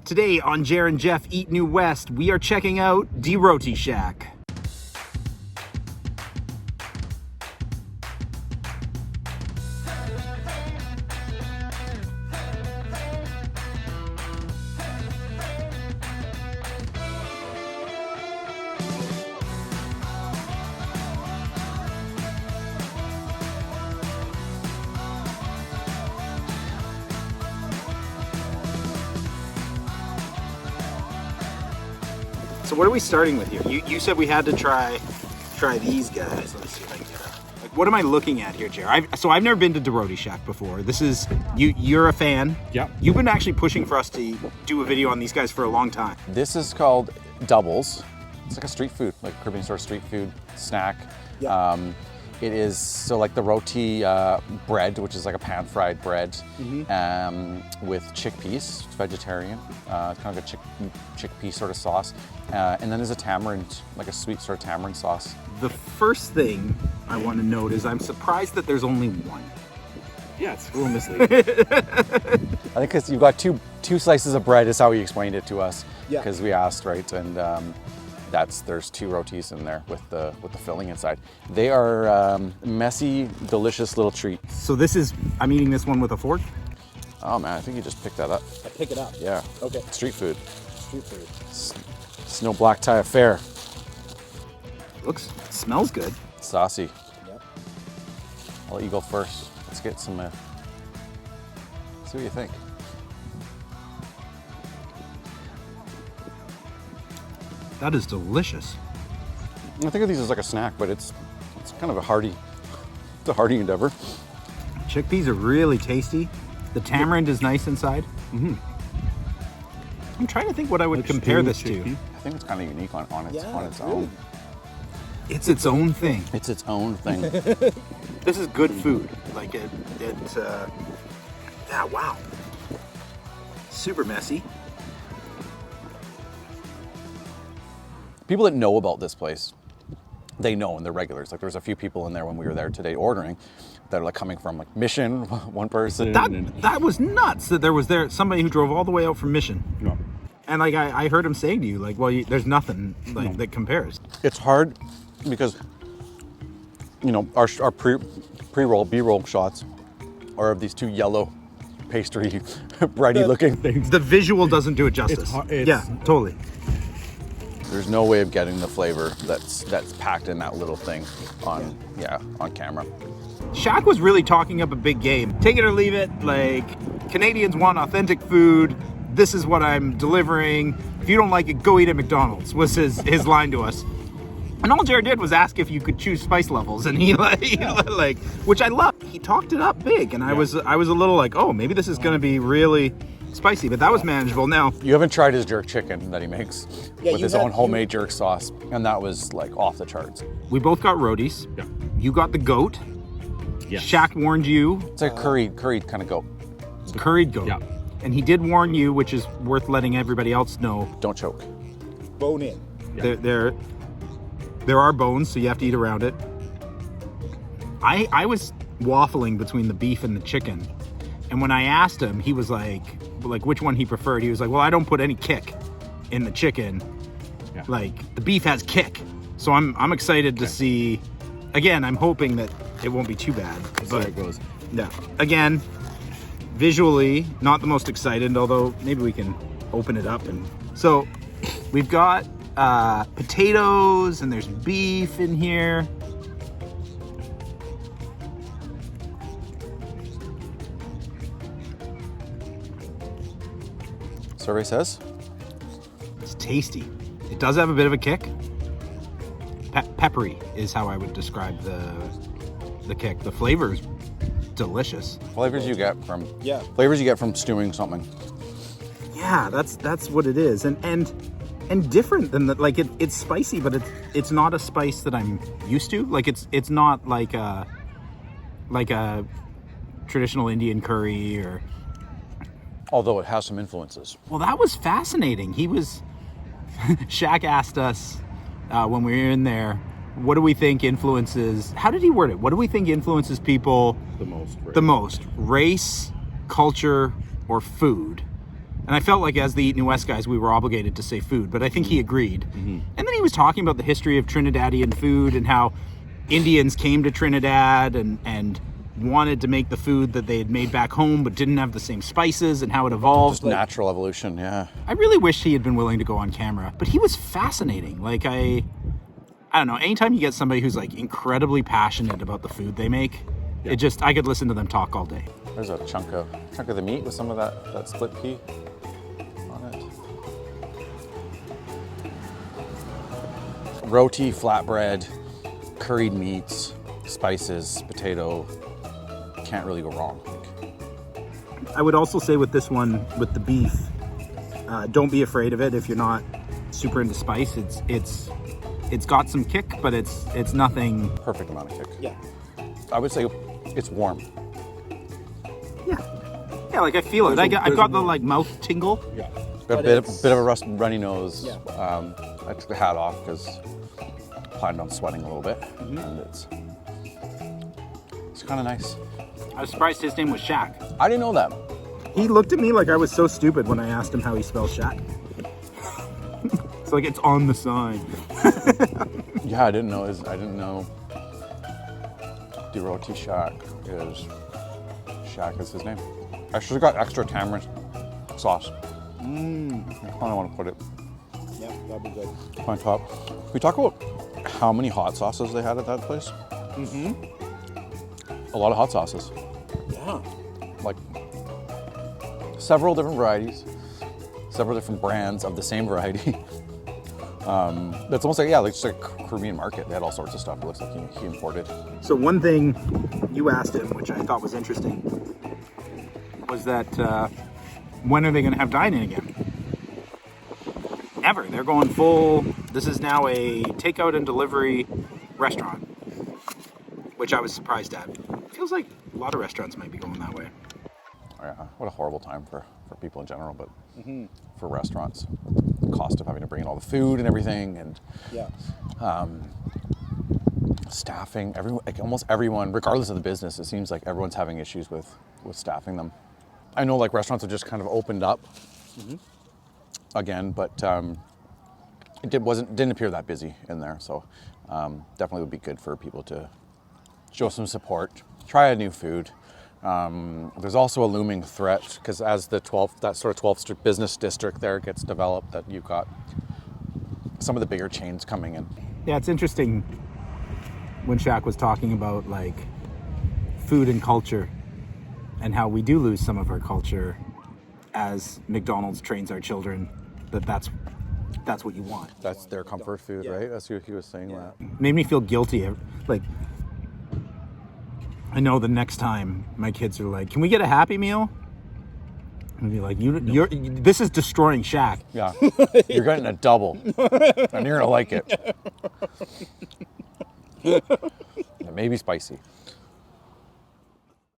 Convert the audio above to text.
Today on Jer and Jeff Eat New West, we are checking out the Roti Shak. So what are we starting with here? You said we had to try these guys. Let me see if I can get it. Like, what am I looking at here, Jer? I've never been to the Roti Shak before. This is you're a fan. Yeah. You've been actually pushing for us to do a video on these guys for a long time. This is called Doubles. It's like a street food, like a Caribbean store street food snack. Yeah. It is so like the roti bread, which is like a pan-fried bread, with chickpeas. It's vegetarian. It's kind of like a chickpea sort of sauce, and then there's a tamarind, like a sweet sort of tamarind sauce. The first thing I want to note is I'm surprised that there's only one. Yeah, it's a little misleading. I think because you've got two slices of bread is how he explained it to us. Yeah. Because we asked, right, and there's two rotis in there with the filling inside. They are messy, delicious little treat. So I'm eating this one with a fork? Oh man, I think you just picked that up. I pick it up. Yeah. Okay. Street food. Street food. It's no black tie affair. Smells good. Saucy. Yep. I'll let you go first. Let's get some, see what you think. That is delicious. I think of these as like a snack, but it's kind of a hearty endeavor. Chickpeas are really tasty. The tamarind is nice inside. Mm-hmm. I'm trying to think what I would compare this to. I think it's kind of unique on its own. It's its own thing. It's its own thing. This is good food. Like wow. Super messy. People that know about this place, they know, and they're regulars. Like there's a few people in there when we were there today ordering that are like coming from like Mission, one person. That was nuts that there was somebody who drove all the way out from Mission. No. And like I heard him saying to you, like, well, there's nothing that compares. It's hard because, you know, our pre-roll, B-roll shots are of these two yellow pastry, bready looking things. The visual doesn't do it justice. Yeah, totally. There's no way of getting the flavor that's packed in that little thing on camera. Shaq was really talking up a big game. Take it or leave it. Like, Canadians want authentic food. This is what I'm delivering. If you don't like it, go eat at McDonald's, was his line to us. And all Jared did was ask if you could choose spice levels, and he like, which I loved. He talked it up big, and I was a little like, oh, maybe this is gonna be really spicy, but that was manageable. Now, you haven't tried his jerk chicken that he makes with his own homemade jerk sauce, and that was like off the charts. We both got rotis. Yeah. You got the goat. Yes. Shaq warned you. It's like curried kind of goat. Curried goat. Yeah. And he did warn you, which is worth letting everybody else know. Don't choke. Bone in. Yeah. There are bones, so you have to eat around it. I was waffling between the beef and the chicken. And when I asked him, he was like which one he preferred. He was like, well, I don't put any kick in the chicken. Yeah. Like, the beef has kick. So I'm excited to see. Again, I'm hoping that it won't be too bad. But it goes. Yeah. Again, visually, not the most excited, although maybe we can open it up. And so we've got potatoes, and there's beef in here. Survey says it's tasty. It does have a bit of a kick. Peppery is how I would describe the kick. The flavor is delicious. Flavors you get from stewing something. Yeah, that's what it is, and different than that. Like it's spicy, but it's not a spice that I'm used to. Like it's not like a traditional Indian curry or. Although it has some influences. Well, that was fascinating. Shaq asked us when we were in there, what do we think influences, how did he word it? What do we think influences people the most? The most? Race, culture, or food? And I felt like as the Eat New West guys, we were obligated to say food, but I think he agreed. And then he was talking about the history of Trinidadian food and how Indians came to Trinidad and wanted to make the food that they had made back home but didn't have the same spices, and how it evolved. Just natural evolution, yeah. I really wish he had been willing to go on camera, but he was fascinating. Like, I don't know, anytime you get somebody who's like incredibly passionate about the food they make, I could listen to them talk all day. There's a chunk of the meat with some of that split pea on it. Roti, flatbread, curried meats, spices, potato. Can't really go wrong. I would also say with this one, with the beef, don't be afraid of it if you're not super into spice. It's got some kick, but it's nothing. Perfect amount of kick. Yeah. I would say it's warm. Yeah, like I feel it. I've got the like mouth tingle. Yeah. A bit of a runny nose. Yeah. I took the hat off because I planned on sweating a little bit, and it's kind of nice. I was surprised his name was Shak. I didn't know that. He looked at me like I was so stupid when I asked him how he spells Shak. It's like it's on the sign. Yeah, I didn't know the Roti Shak is his name. I should have got extra tamarind sauce. I don't want to put it. Yeah, that'd be good. On top. Can we talk about how many hot sauces they had at that place? A lot of hot sauces. Yeah. Like several different varieties, several different brands of the same variety. That's almost like, like just a Caribbean market. They had all sorts of stuff. It looks like he imported. So one thing you asked him, which I thought was interesting, was that when are they going to have dine-in again? Never. They're going full. This is now a takeout and delivery restaurant, which I was surprised at. Feels like a lot of restaurants might be going that way. Yeah, what a horrible time for people in general, but for restaurants, the cost of having to bring in all the food and everything, and staffing. Everyone, like almost everyone, regardless of the business, it seems like everyone's having issues with staffing them. I know like restaurants have just kind of opened up again, but it didn't appear that busy in there. So definitely would be good for people to show some support, try a new food. There's also a looming threat because as that sort of 12th business district there gets developed, that you've got some of the bigger chains coming in. Yeah, it's interesting when Shaq was talking about like food and culture and how we do lose some of our culture as McDonald's trains our children that's what you want. That's their comfort food, right? That's what he was saying. That made me feel guilty. Like, I know the next time my kids are like, "Can we get a Happy Meal?" And be like, this is destroying Shaq. Yeah, you're getting a double, and you're gonna like it. It may be spicy.